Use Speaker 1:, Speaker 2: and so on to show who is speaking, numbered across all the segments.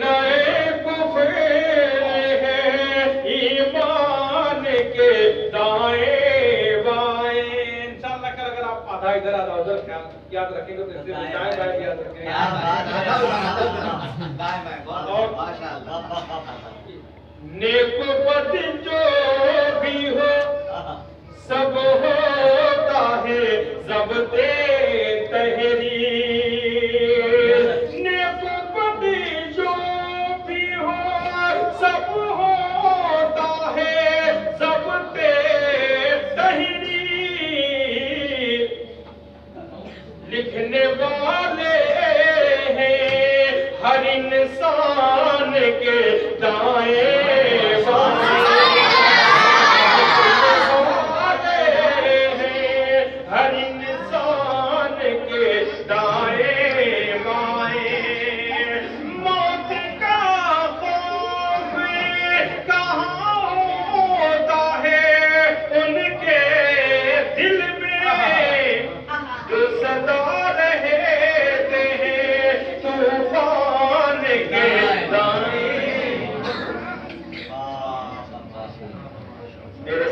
Speaker 1: नए कुफेर है ईमान के दाएं बाएं। इंशाअल्लाह कल अगर आप आधा इधर आधा उधर ख्याल याद रखेंगे तो इससे दाएं बाएं याद रखेंगे। नेक बद जो भी हो सब होता है ज़ब्ते तहरीर। नेक बद जो भी हो सब होता है ज़ब्ते तहरीर। लिखने वाले हैं हर इंसान के दाएं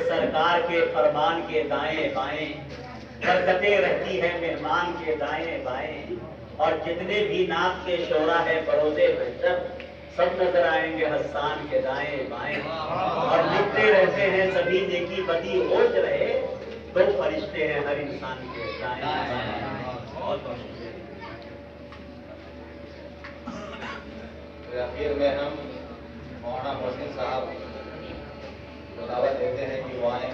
Speaker 2: सरकार के फरमान के दाएं बाएं बरकतें रहती है मेहमान के दाएं बाएं। और जितने भी नाक के शोरा है बरोदे बेहतर सब नजर आएंगे हस्सान के दाएं बाएं। और लिखते रहते हैं सभी नेकी बदी होश रहे दो फरिश्ते हैं हर इंसान के दाएं बाएं। बहुत
Speaker 3: आखिर में हम मौलाना मोहसिन साहब को दावत देते हैं कि वो आए।